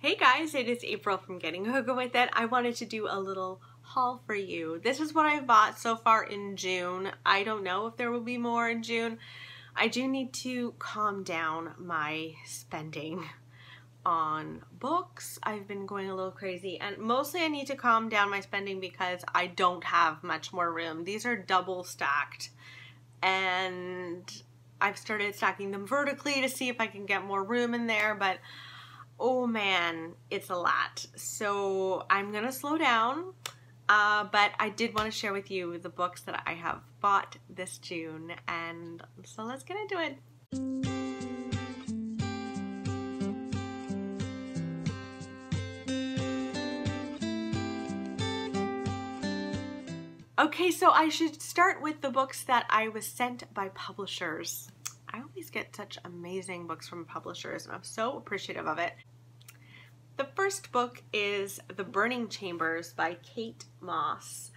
Hey guys, it is April from Getting Hooked With It. I wanted to do a little haul for you. This is what I bought so far in June. I don't know if there will be more in June. I do need to calm down my spending on books. I've been going a little crazy, and mostly I need to calm down my spending because I don't have much more room. These are double stacked, and I've started stacking them vertically to see if I can get more room in there, but oh man, it's a lot. So I'm gonna slow down, but I did want to share with you the books that I have bought this June, and so let's get into it. Okay, so I should start with the books that I was sent by publishers. I always get such amazing books from publishers, and I'm so appreciative of it. The first book is The Burning Chambers by Kate Moss.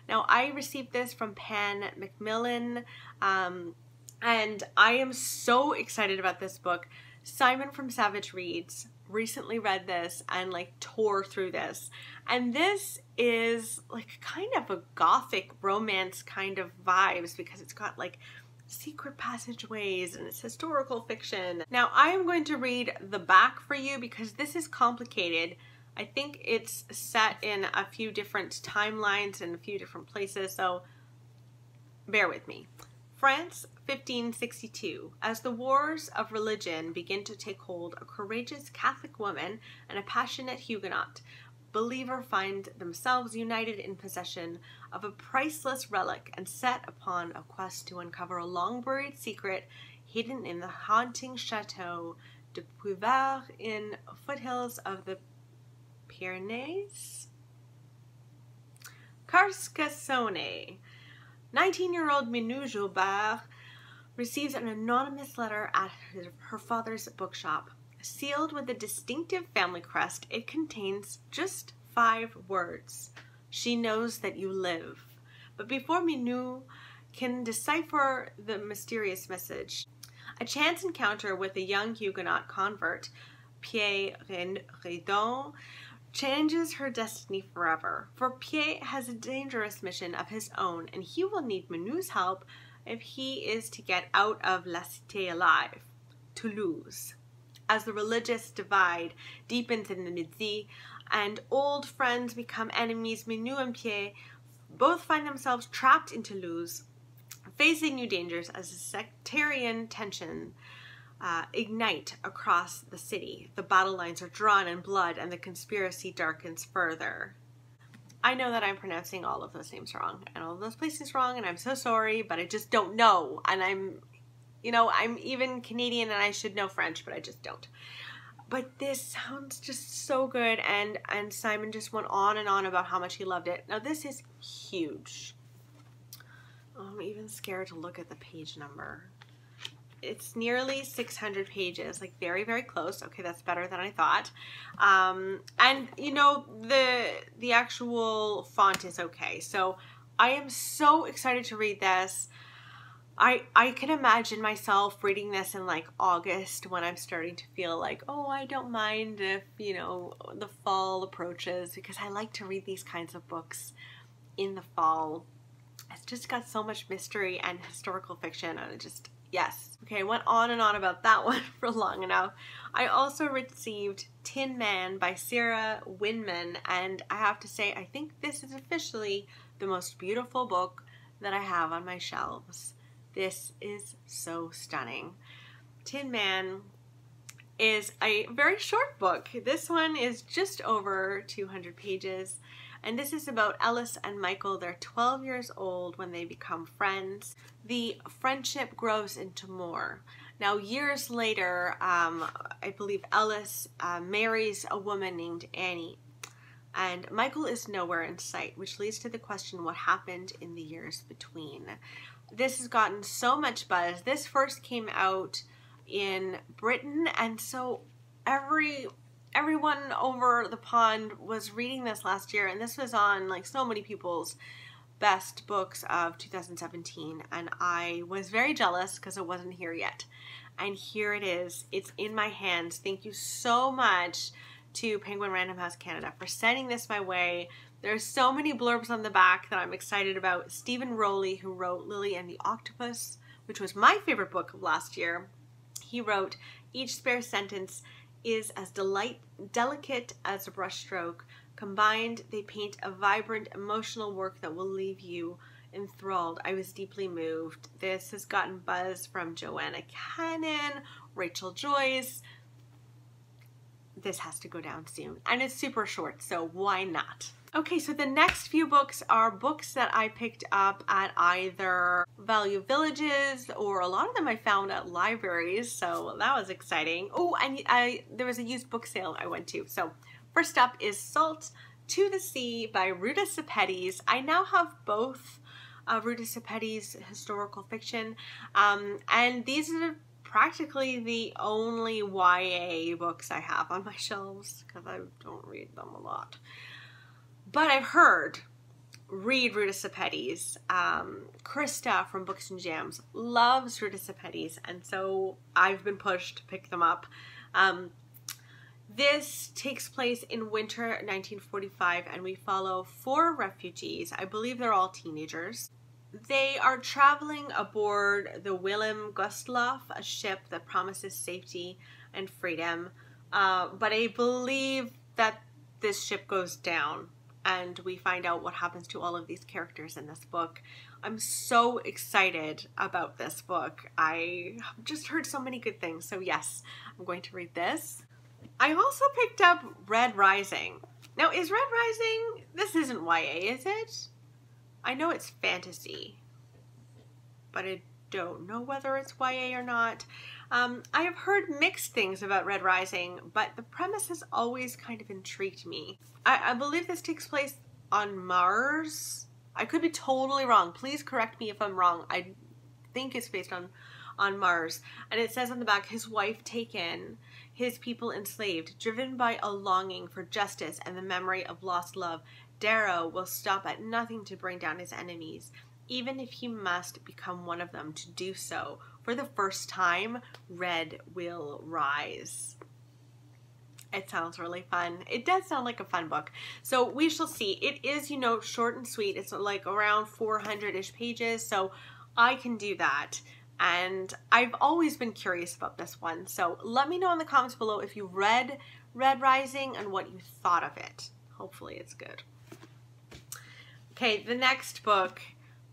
Now, I received this from Pan Macmillan, and I am so excited about this book. Simon from Savage Reads recently read this and like tore through this, and this is like kind of a gothic romance kind of vibes because it's got like secret passageways and it's historical fiction. Now I am going to read the back for you because this is complicated. I think it's set in a few different timelines and a few different places, so bear with me. France, 1562. As the wars of religion begin to take hold, a courageous Catholic woman and a passionate Huguenot believer find themselves united in possession of a priceless relic and set upon a quest to uncover a long-buried secret hidden in the haunting Chateau de Puivert in foothills of the Pyrenees. Carcassonne. 19-year-old Minou Joubert receives an anonymous letter at her father's bookshop. Sealed with a distinctive family crest, it contains just 5 words. She knows that you live. But before Minou can decipher the mysterious message, a chance encounter with a young Huguenot convert, Pierre Redon, changes her destiny forever. For Pierre has a dangerous mission of his own, and he will need Minou's help if he is to get out of La Cité alive, Toulouse. As the religious divide deepens in the Midi and old friends become enemies, Minou and Pierre both find themselves trapped in Toulouse, facing new dangers as the sectarian tension ignite across the city. The battle lines are drawn in blood and the conspiracy darkens further. I know that I'm pronouncing all of those names wrong and all of those places wrong, and I'm so sorry, but I just don't know, and I'm even Canadian and I should know French, but I just don't. But this sounds just so good, and Simon just went on and on about how much he loved it. Now this is huge. Oh, I'm even scared to look at the page number. It's nearly 600 pages, like very, very close. Okay, that's better than I thought. And you know, the actual font is okay. So I am so excited to read this. I can imagine myself reading this in like August when I'm starting to feel like, oh, I don't mind if, you know, the fall approaches, because I like to read these kinds of books in the fall. It's just got so much mystery and historical fiction, and it just, yes. Okay, I went on and on about that one for long enough. I also received Tin Man by Sarah Winman, and I have to say, I think this is officially the most beautiful book that I have on my shelves. This is so stunning. Tin Man is a very short book. This one is just over 200 pages, and this is about Ellis and Michael. They're 12 years old when they become friends. The friendship grows into more. Now, years later, I believe Ellis marries a woman named Annie, and Michael is nowhere in sight, which leads to the question, what happened in the years between? This has gotten so much buzz. This first came out in Britain, and so everyone over the pond was reading this last year, and this was on like so many people's best books of 2017, and I was very jealous because it wasn't here yet. And here it is. It's in my hands. Thank you so much to Penguin Random House Canada for sending this my way. There's so many blurbs on the back that I'm excited about. Stephen Rowley, who wrote Lily and the Octopus, which was my favorite book of last year, he wrote, "Each spare sentence is as delicate as a brushstroke. Combined, they paint a vibrant, emotional work that will leave you enthralled. I was deeply moved." This has gotten buzz from Joanna Cannon, Rachel Joyce. This has to go down soon. And it's super short, so why not? Okay, so the next few books are books that I picked up at either Value Villages, or a lot of them I found at libraries, so that was exciting. Oh, and there was a used book sale I went to. So first up is Salt to the Sea by Ruta Sepetys. I now have both Ruta Sepetys' historical fiction, and these are practically the only YA books I have on my shelves because I don't read them a lot. But I've heard, read Ruta Sepetys. Krista from Books and Jams loves Ruta Sepetys, and so I've been pushed to pick them up. This takes place in winter 1945, and we follow 4 refugees. I believe they're all teenagers. They are traveling aboard the Willem Gustloff, a ship that promises safety and freedom. But I believe that this ship goes down, and we find out what happens to all of these characters in this book. I'm so excited about this book. I just heard so many good things, so yes, I'm going to read this. I also picked up Red Rising. Now, is Red Rising, this isn't YA, is it? I know it's fantasy, but I don't know whether it's YA or not. I have heard mixed things about Red Rising, but the premise has always kind of intrigued me. I believe this takes place on Mars. I could be totally wrong. Please correct me if I'm wrong. I think it's based on Mars. And it says on the back, his wife taken, his people enslaved, driven by a longing for justice and the memory of lost love, Darrow will stop at nothing to bring down his enemies, even if he must become one of them to do so. For the first time, Red will rise. It sounds really fun. It does sound like a fun book. So we shall see. It is, you know, short and sweet. It's like around 400-ish pages, so I can do that. And I've always been curious about this one. So let me know in the comments below if you read Red Rising and what you thought of it. Hopefully it's good. Okay, the next book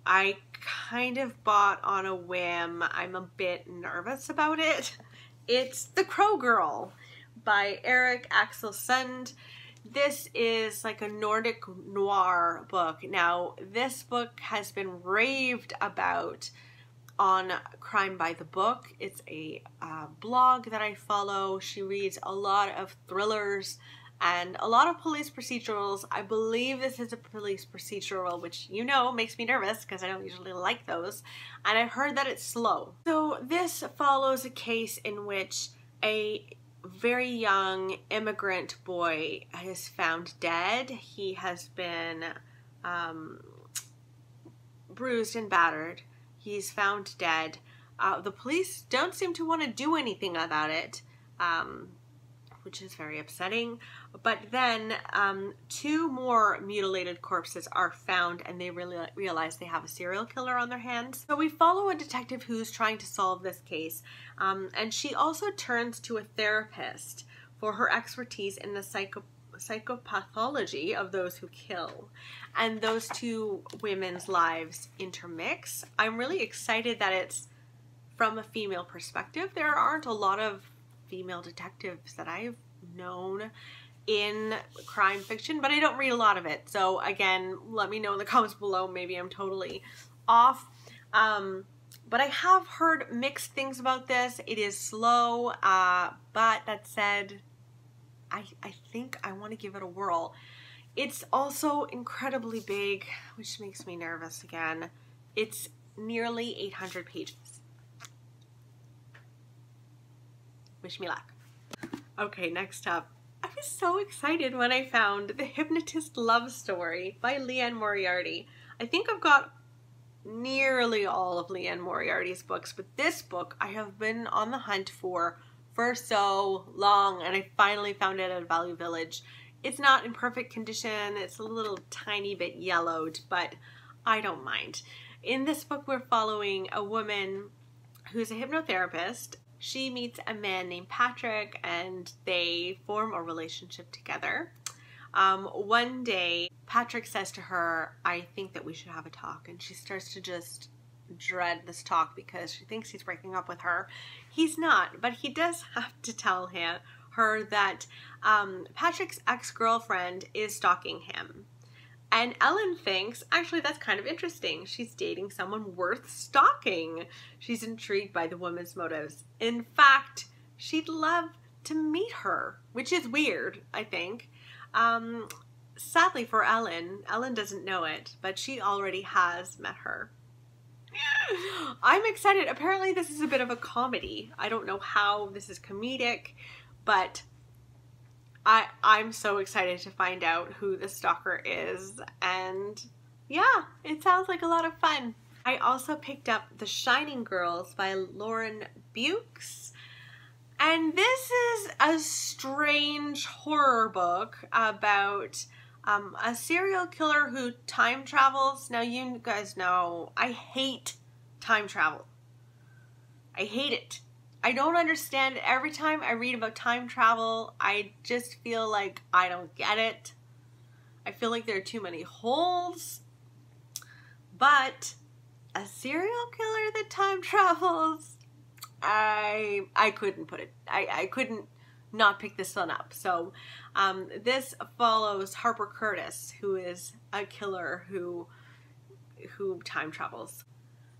I kind of bought on a whim. I'm a bit nervous about it. It's The Crow Girl by Eric Axel Sund. This is like a Nordic noir book. Now, this book has been raved about on Crime by the Book. It's a blog that I follow. She reads a lot of thrillers and a lot of police procedurals. I believe this is a police procedural, which, you know, makes me nervous because I don't usually like those. And I've heard that it's slow. So this follows a case in which a very young immigrant boy is found dead. He has been bruised and battered. He's found dead. The police don't seem to want to do anything about it, which is very upsetting. But then 2 more mutilated corpses are found, and they really realize they have a serial killer on their hands. So we follow a detective who's trying to solve this case, and she also turns to a therapist for her expertise in the psychopathology of those who kill. And those 2 women's lives intermix. I'm really excited that it's from a female perspective. There aren't a lot of female detectives that I've known in crime fiction, but I don't read a lot of it. So again, let me know in the comments below. Maybe I'm totally off. But I have heard mixed things about this. It is slow, but that said, I think I want to give it a whirl. It's also incredibly big, which makes me nervous again. It's nearly 800 pages. Wish me luck. Okay, next up. I was so excited when I found The Hypnotist Love Story by Liane Moriarty. I think I've got nearly all of Liane Moriarty's books, but this book I have been on the hunt for for so long, and I finally found it at Value Village. It's not in perfect condition. It's a little tiny bit yellowed, but I don't mind. In this book, we're following a woman who's a hypnotherapist. She meets a man named Patrick, and they form a relationship together. One day, Patrick says to her, I think that we should have a talk, and she starts to just dread this talk because she thinks he's breaking up with her. He's not, but he does have to tell her that Patrick's ex-girlfriend is stalking him. And Ellen thinks, actually, that's kind of interesting. She's dating someone worth stalking. She's intrigued by the woman's motives. In fact, she'd love to meet her, which is weird, I think. Sadly for Ellen doesn't know it, but she already has met her. I'm excited. Apparently this is a bit of a comedy. I don't know how this is comedic, but I'm so excited to find out who the stalker is, and yeah, it sounds like a lot of fun. I also picked up The Shining Girls by Lauren Bukes, and this is a strange horror book about a serial killer who time travels. Now, you guys know I hate time travel. I hate it. I don't understand it. Every time I read about time travel, I just feel like I don't get it. I feel like there are too many holes. But a serial killer that time travels, I couldn't put it. I couldn't not pick this one up. So this follows Harper Curtis, who is a killer who time travels.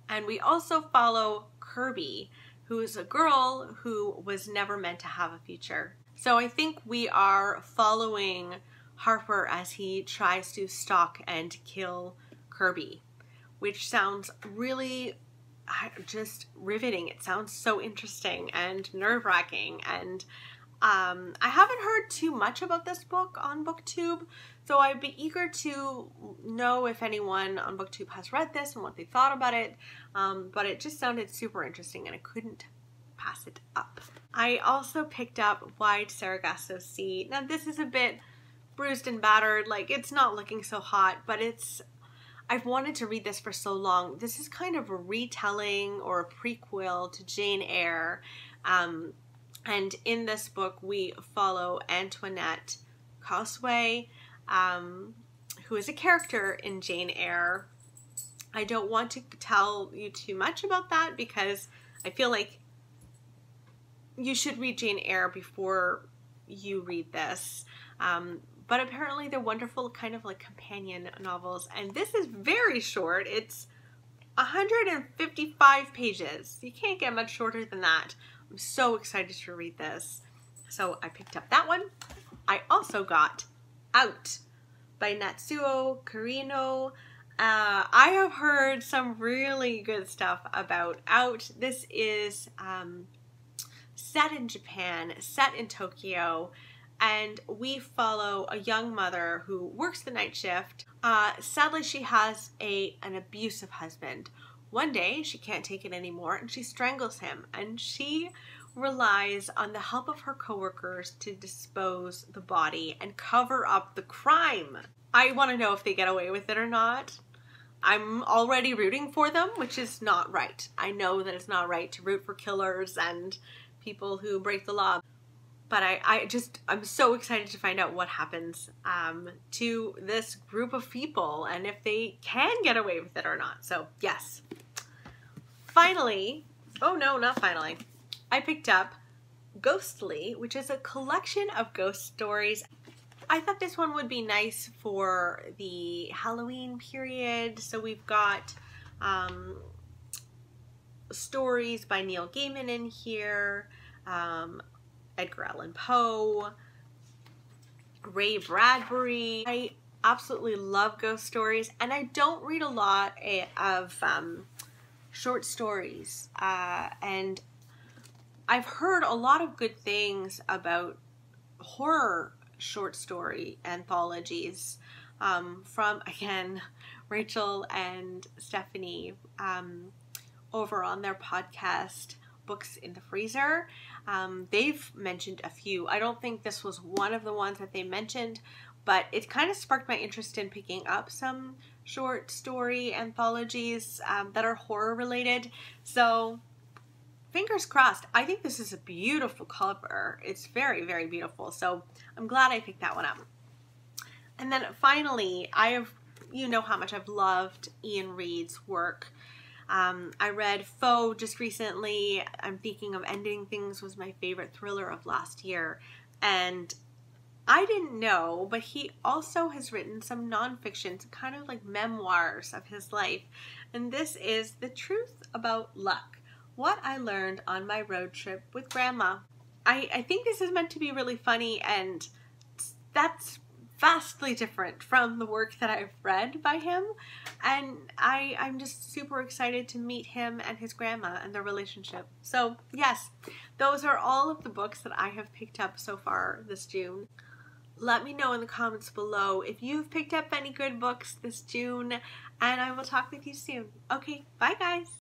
And we also follow Kirby, who is a girl who was never meant to have a future. So I think we are following Harper as he tries to stalk and kill Kirby, which sounds really just riveting. It sounds so interesting and nerve-wracking, and I haven't heard too much about this book on BookTube, so I'd be eager to know if anyone on BookTube has read this and what they thought about it, but it just sounded super interesting and I couldn't pass it up. I also picked up Wide Sargasso Sea. Now this is a bit bruised and battered, like it's not looking so hot, but I've wanted to read this for so long. This is kind of a retelling or a prequel to Jane Eyre. And in this book, we follow Antoinette Cosway, who is a character in Jane Eyre. I don't want to tell you too much about that because I feel like you should read Jane Eyre before you read this. But apparently they're wonderful kind of like companion novels. And this is very short. It's 155 pages. You can't get much shorter than that. I'm so excited to read this. So I picked up that one. I also got Out by Natsuo Kirino. I have heard some really good stuff about Out. This is set in Japan, set in Tokyo, and we follow a young mother who works the night shift. Sadly, she has an abusive husband. One day, she can't take it anymore, and she strangles him, and she relies on the help of her coworkers to dispose the body and cover up the crime. I want to know if they get away with it or not. I'm already rooting for them, which is not right. I know that it's not right to root for killers and people who break the law. But I'm so excited to find out what happens to this group of people and if they can get away with it or not. So, yes. Finally, oh no, not finally, I picked up Ghostly, which is a collection of ghost stories. I thought this one would be nice for the Halloween period. So we've got stories by Neil Gaiman in here, Edgar Allan Poe, Ray Bradbury. I absolutely love ghost stories, and I don't read a lot of short stories, and I've heard a lot of good things about horror short story anthologies from, again, Rachel and Stephanie over on their podcast Books in the Freezer. They've mentioned a few. I don't think this was one of the ones that they mentioned, but it kind of sparked my interest in picking up some short story anthologies that are horror related. So fingers crossed. I think this is a beautiful cover. It's very, very beautiful. So I'm glad I picked that one up. And then finally, you know how much I've loved Ian Reid's work. I read Foe just recently. I'm Thinking of Ending Things was my favorite thriller of last year. And I didn't know, but he also has written some nonfiction, kind of like memoirs of his life. And this is The Truth About Luck: What I Learned on My Road Trip with Grandma. I think this is meant to be really funny, and that's vastly different from the work that I've read by him. And I'm just super excited to meet him and his grandma and their relationship. So yes, those are all of the books that I have picked up so far this June. Let me know in the comments below if you've picked up any good books this June, and I will talk with you soon. Okay, bye guys!